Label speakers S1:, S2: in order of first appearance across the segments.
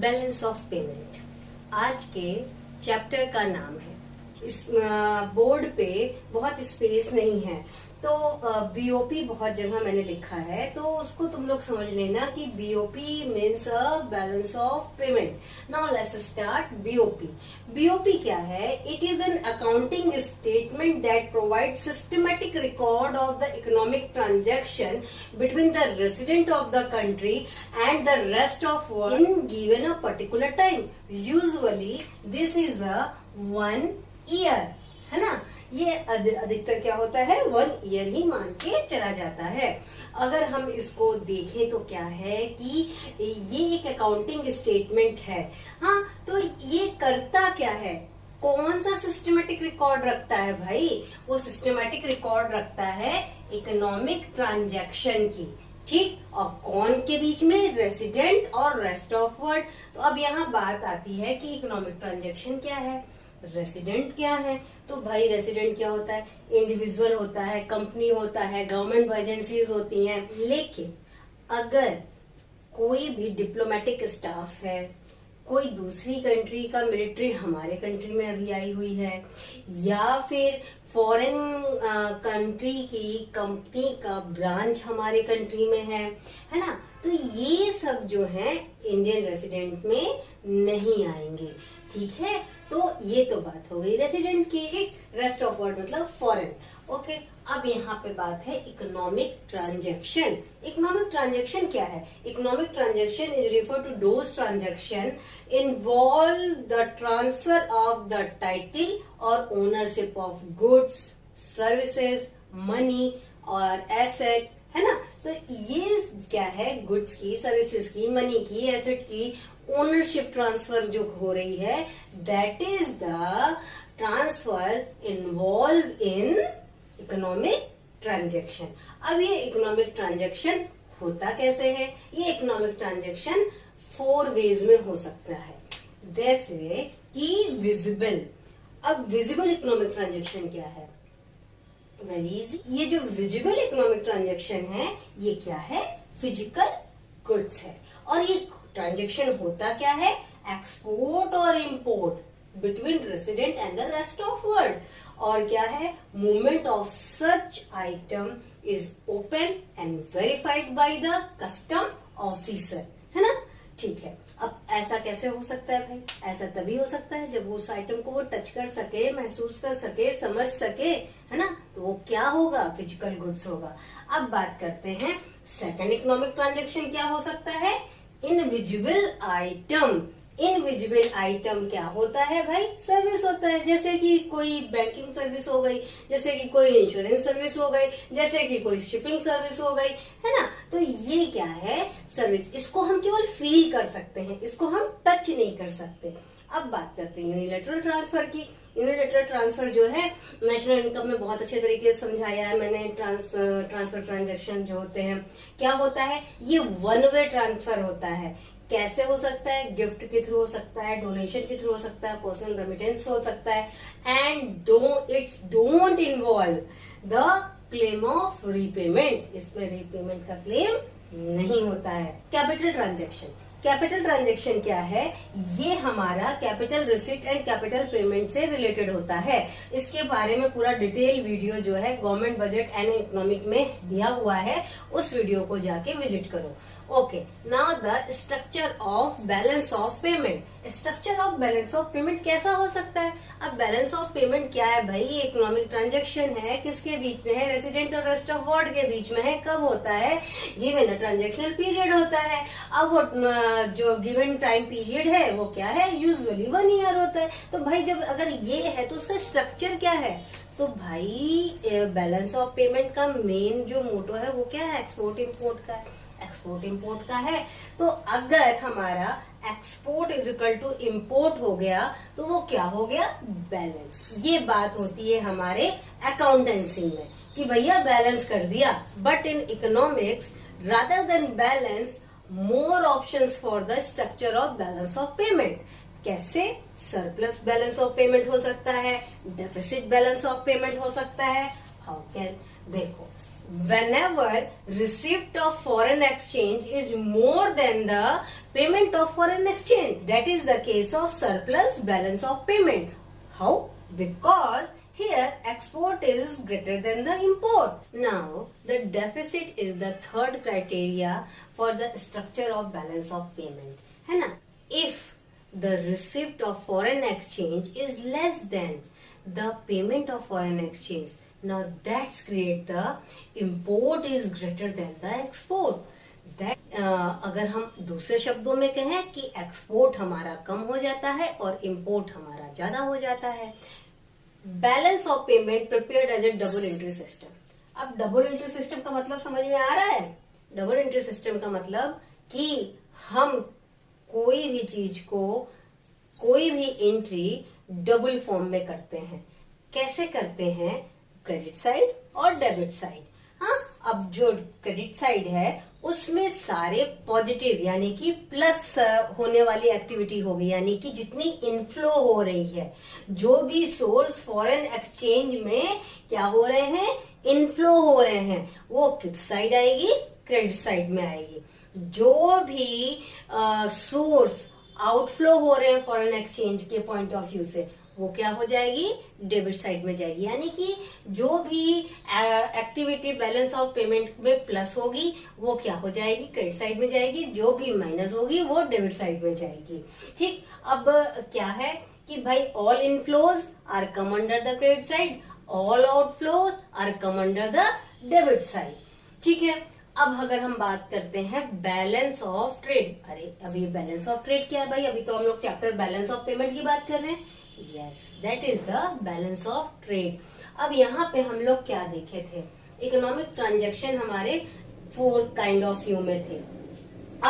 S1: Balance of payment आज के chapter का नाम है। इस बोर्ड पे बहुत स्पेस नहीं है तो बीओपी बहुत जगह मैंने लिखा है, तो उसको तुम लोग समझ लेना कि BOP means a balance of payment. Now let's start BOP. BOP क्या है? It is an accounting statement that provide systematic record of the economic transaction between the resident of the country and the rest of world in given a particular time. Usually this is a 1 year, है ना। ये अधिकतर क्या होता है, 1 year ही मान के चला जाता है। अगर हम इसको देखें तो क्या है कि ये एक अकाउंटिंग स्टेटमेंट है। हाँ, तो ये करता क्या है, कौन सा सिस्टमेटिक रिकॉर्ड रखता है भाई? वो सिस्टमेटिक रिकॉर्ड रखता है इकोनॉमिक ट्रांजैक्शन की, ठीक। और कौन के बीच में? रेसिडेंट और रेस्ट ऑफ वर्ल्ड। तो अब यहाँ बात आती है कि इकोनॉमिक ट्रांजैक्शन क्या है, रेसिडेंट क्या है। तो भाई रेसिडेंट क्या होता है? इंडिविजुअल होता है, कंपनी होता है, गवर्नमेंट एजेंसीज होती हैं। लेकिन अगर कोई भी डिप्लोमेटिक स्टाफ है, कोई दूसरी कंट्री का मिलिट्री हमारे कंट्री में अभी आई हुई है, या फिर फॉरेन कंट्री की कंपनी का ब्रांच हमारे कंट्री में है ना, तो ये सब जो है इंडियन रेसिडेंट में नहीं आएंगे, ठीक है। तो ये तो बात हो गई रेसिडेंट की। रेस्ट ऑफ वर्ल्ड मतलब फॉरेन, ओके। अब यहाँ पे बात है इकोनॉमिक ट्रांजैक्शन। इकोनॉमिक ट्रांजैक्शन क्या है? Economic transaction is refer to those transaction involve the transfer of the title और ownership of goods, services, money और एसेट, है ना। तो ये क्या है? गुड्स की, सर्विसेज की, मनी की, एसेट की ओनरशिप ट्रांसफर जो हो रही है, that is the transfer involve in economic transaction. अब ये इकोनॉमिक ट्रांजैक्शन होता कैसे है? ये इकोनॉमिक ट्रांजैक्शन 4 वेज में हो सकता है। जैसे कि विजिबल। अब विजिबल इकोनॉमिक ट्रांजैक्शन क्या है? Very easy. ये जो विजिबल इकोनॉमिक ट्रांजैक्शन है, ये क्या है? फिजिकल गुड्स है। और ये ट्रांजैक्शन होता क्या है? एक्सपोर्ट और import between resident and the rest of world. और क्या है? Movement of such item is open and verified by the custom officer, है ना, ठीक है। अब ऐसा कैसे हो सकता है भाई? ऐसा तभी हो सकता है जब उस आइटम को वो टच कर सके, महसूस कर सके, समझ सके, है ना। तो वो क्या होगा? फिजिकल गुड्स होगा। अब बात करते हैं सेकंड इकोनॉमिक ट्रांजैक्शन क्या हो सकता है? Invisible item. इनविजिबल आइटम क्या होता है भाई? सर्विस होता है। जैसे कि कोई बैंकिंग सर्विस हो गई, जैसे कि कोई इंश्योरेंस सर्विस हो गई, जैसे कि कोई शिपिंग सर्विस हो गई, है ना। तो ये क्या है? सर्विस। इसको हम केवल फील कर सकते हैं, इसको हम टच नहीं कर सकते। अब बात करते हैं यूनिलैटरल ट्रांसफर की। यूनिलैटरल ट्रांसफर जो है नेशनल इनकम में बहुत अच्छे तरीके से समझाया है मैंने। ट्रांसफर ट्रांजैक्शन जो होते हैं, क्या होता है? ये 1 वे ट्रांसफर होता है। कैसे हो सकता है? गिफ्ट के थ्रू हो सकता है, डोनेशन के थ्रू हो सकता है, पर्सनल रेमिटेंस हो सकता है, and it's don't involve the claim of repayment. इसमें रीपेमेंट का क्लेम नहीं होता है। Capital transaction. कैपिटल ट्रांजैक्शन क्या है? ये हमारा capital receipt and capital payment से रिलेटेड होता है। इसके बारे में पूरा डिटेल वीडियो जो है गवर्नमेंट बजट एंड इकोनॉमिक में दिया हुआ है, उस वीडियो को जाके विजिट करो। Okay, now the structure of balance of payment. Structure of balance of payment कैसा हो सकता है? अब बैलेंस ऑफ पेमेंट क्या है भाई? इकोनॉमिक ट्रांजैक्शन है, किसके बीच में है? रेसिडेंट और रेस्ट ऑफ वर्ल्ड के बीच में है। कब होता है? गिवन ट्रांजैक्शनल पीरियड होता है। अब वो जो गिवन टाइम पीरियड है वो क्या है? यूजुअली 1 ईयर होता है। तो भाई जब अगर ये है तो उसका स्ट्रक्चर क्या है? तो भाई बैलेंस ऑफ पेमेंट का मेन जो मोटो है वो क्या है? एक्सपोर्ट इंपोर्ट का है। एक्सपोर्ट इंपोर्ट का है। तो अगर हमारा export is equal to import हो गया तो वो क्या हो गया? बैलेंस। ये बात होती है हमारे अकाउंटेंसी में कि भैया बैलेंस कर दिया। But in economics rather than balance more options for the structure of balance of payment. कैसे? सरप्लस बैलेंस ऑफ पेमेंट हो सकता है, डेफिसिट बैलेंस ऑफ पेमेंट हो सकता है। How can? देखो, whenever receipt of foreign exchange is more than the payment of foreign exchange. That is the case of surplus balance of payment. How? Because here export is greater than the import. Now the deficit is the third criteria for the structure of balance of payment, है ना? If the receipt of foreign exchange is less than the payment of foreign exchange, now that's create the import is greater than the export. That अगर हम दूसरे शब्दों में कहें कि export हमारा कम हो जाता है और इंपोर्ट हमारा ज्यादा हो जाता है. Balance of payment prepared as a double entry system. अब डबल एंट्री सिस्टम का मतलब समझ में आ रहा है? डबल एंट्री सिस्टम का मतलब कि हम कोई भी चीज को, कोई भी एंट्री डबल फॉर्म में करते हैं. कैसे करते हैं? क्रेडिट साइड और डेबिट साइड. हाँ, अब जो क्रेडिट साइड है उसमें सारे पॉजिटिव यानी कि प्लस होने वाली एक्टिविटी होगी, यानी कि जितनी इनफ्लो हो रही है, जो भी सोर्स फॉरेन एक्सचेंज में क्या हो रहे हैं, इनफ्लो हो रहे हैं, वो किस साइड आएगी? क्रेडिट साइड में आएगी. जो भी सोर्स आउटफ्लो हो रहे हैं फॉरेन एक्सचेंज के पॉइंट ऑफ व्यू से, वो क्या हो जाएगी? डेबिट साइड में जाएगी. यानी कि जो भी एक्टिविटी बैलेंस ऑफ पेमेंट में प्लस होगी वो क्या हो जाएगी? क्रेडिट साइड में जाएगी. जो भी माइनस होगी वो डेबिट साइड में जाएगी. ठीक. अब क्या है कि भाई all inflows are come under the credit side, all outflows are come under the debit side. ठीक है. अब अगर हम बात करते हैं बैलेंस ऑफ ट्रेड. अरे अभी बैलेंस ऑफ ट्रेड क्या है भाई? अभी तो हम लोग चैप्टर बैलेंस ऑफ पेमेंट की बात कर रहे हैं. Yes, that is the balance of trade. अब यहाँ पे हम लोग क्या देखे थे? इकोनॉमिक ट्रांजैक्शन हमारे 4 काइंड ऑफ व्यू में थे.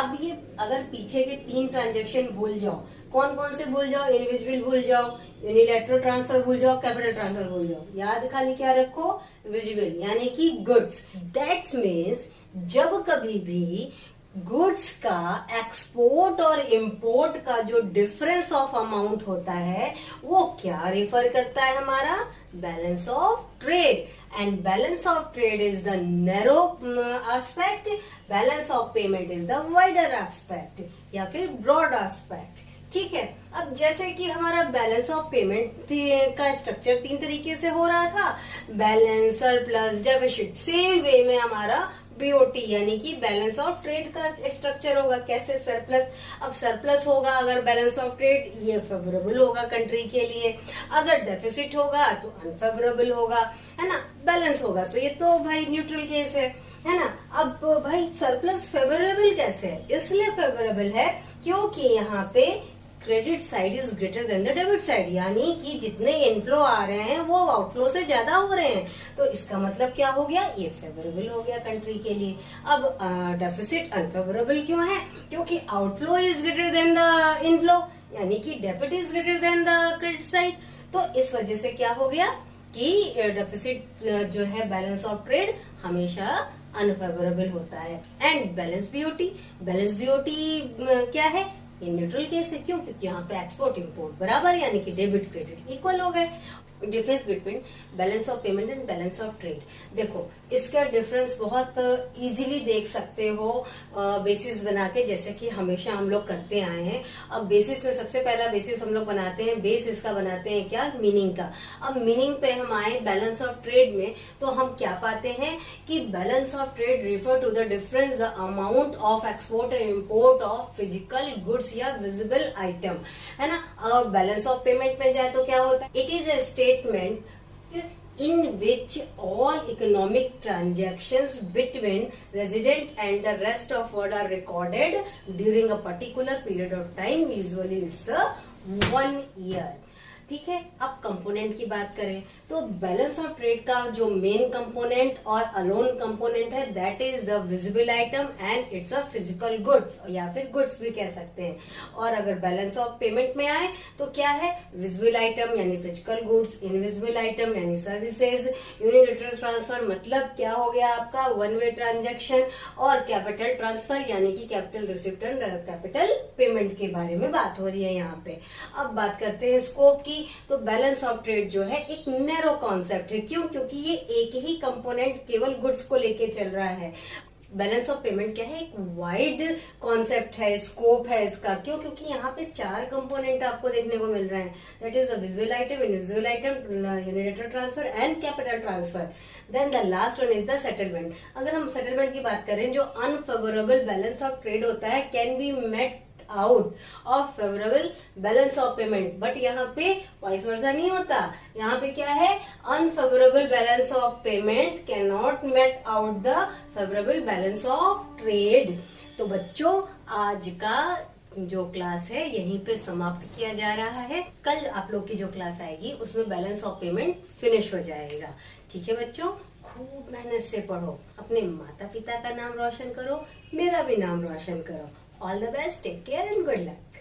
S1: अब ये अगर पीछे के 3 ट्रांजैक्शन भूल जाओ, कौन कौन से भूल जाओ? इनविजिबल भूल जाओ, यूनिलैटरल ट्रांसफर भूल जाओ, कैपिटल ट्रांसफर भूल जाओ. याद खाली क्या रखो? विजिबल यानी कि गुड्स. दैट मीन्स जब कभी भी गुड्स का एक्सपोर्ट और इंपोर्ट का जो डिफरेंस ऑफ अमाउंट होता है वो क्या रेफर करता है? हमारा balance of trade. And balance of trade is the narrow aspect, balance of payment is the wider aspect या फिर ब्रॉड एस्पेक्ट. ठीक है. अब जैसे कि हमारा बैलेंस ऑफ पेमेंट का स्ट्रक्चर 3 तरीके से हो रहा था. Balance, surplus, deficit. Same way में हमारा बीओटी यानी कि बैलेंस ऑफ ट्रेड का स्ट्रक्चर होगा. कैसे? सरप्लस. अब सरप्लस होगा अगर बैलेंस ऑफ ट्रेड, ये फेवरेबल होगा कंट्री के लिए. अगर डेफिसिट होगा तो अनफेवरेबल होगा, है ना. बैलेंस होगा तो ये तो भाई न्यूट्रल केस है ना. अब भाई सरप्लस फेवरेबल कैसे है? इसलिए फेवरेबल है क्योंकि यहाँ पे credit side is greater than the debit side, यानी कि जितने इनफ्लो आ रहे हैं वो आउटफ्लो से ज्यादा हो रहे हैं. तो इसका मतलब क्या हो गया? ये फेवरेबल हो गया कंट्री के लिए. अब डेफिसिट अनफेवरेबल क्यों है? क्योंकि outflow is greater than the inflow, यानी कि debit is greater than the credit side. तो इस वजह से क्या हो गया कि डेफिसिट जो है बैलेंस ऑफ ट्रेड हमेशा अनफेवरेबल होता है. And balance BOT, balance BOT क्या है? ये न्यूट्रल केस है. क्यों? क्योंकि यहाँ पे एक्सपोर्ट इंपोर्ट बराबर यानी कि डेबिट क्रेडिट इक्वल हो गए. Difference between balance of payment and balance of trade. देखो इसका डिफरेंस बहुत इजीली देख सकते हो बेसिस बना के, जैसे कि हमेशा हम लोग करते आए हैं. अब बेसिस में सबसे पहला बेसिस हम लोग बनाते हैं, बेस इसका बनाते हैं क्या? मीनिंग का. अब मीनिंग पे हम आए बैलेंस ऑफ ट्रेड में, तो हम क्या पाते हैं कि balance of trade refer to the difference the amount of export and import of physical goods या विजिबल आइटम, है ना. और बैलेंस ऑफ पेमेंट में जाए तो क्या होता है? It is a statement in which all economic transactions between resident and the rest of world are recorded during a particular period of time. Usually it's a 1 year. ठीक है. अब component की बात करें तो बैलेंस ऑफ ट्रेड का जो main component और अलोन कंपोनेंट है that is the visible item and it's a physical goods या फिर गुड्स भी कह सकते हैं. और अगर बैलेंस ऑफ पेमेंट में आए तो क्या है? विजिबल आइटम यानी फिजिकल गुड्स, इनविजिबल आइटम यानी सर्विसेज, यूनिलैटरल ट्रांसफर मतलब क्या हो गया आपका? 1 वे ट्रांजेक्शन, और कैपिटल ट्रांसफर यानी कि capital receipt and capital payment के बारे में बात हो रही है यहाँ पे. अब बात करते हैं स्कोप की. तो बैलेंस ऑफ ट्रेड जो है एक नैरो कॉन्सेप्ट है. क्यों? क्योंकि ये एक ही कंपोनेंट केवल गुड्स को लेके चल रहा है. बैलेंस ऑफ पेमेंट क्या है, एक वाइड कॉन्सेप्ट है, स्कोप है इसका। क्यों? क्योंकि यहाँ पे 4 कंपोनेंट आपको देखने को मिल रहे हैं, that is a visual item, invisible item, unilateral transfer and capital transfer. Then the last one is the settlement. अगर हम सेटलमेंट की बात करें, जो अनफेवरेबल बैलेंस ऑफ ट्रेड होता है can be met out of favourable balance of payment, but यहाँ पे वाइस वर्सा नहीं होता। यहाँ पे क्या है, unfavourable balance of payment can not met out the favourable balance of trade. तो बच्चों, आज का जो क्लास है यहीं पे समाप्त किया जा रहा है। कल आप लोग की जो क्लास आएगी उसमें बैलेंस ऑफ पेमेंट फिनिश हो जाएगा। ठीक है बच्चों, खूब मेहनत से पढ़ो, अपने माता पिता का नाम रोशन करो, मेरा भी नाम रोशन करो। All the best, take care and good luck.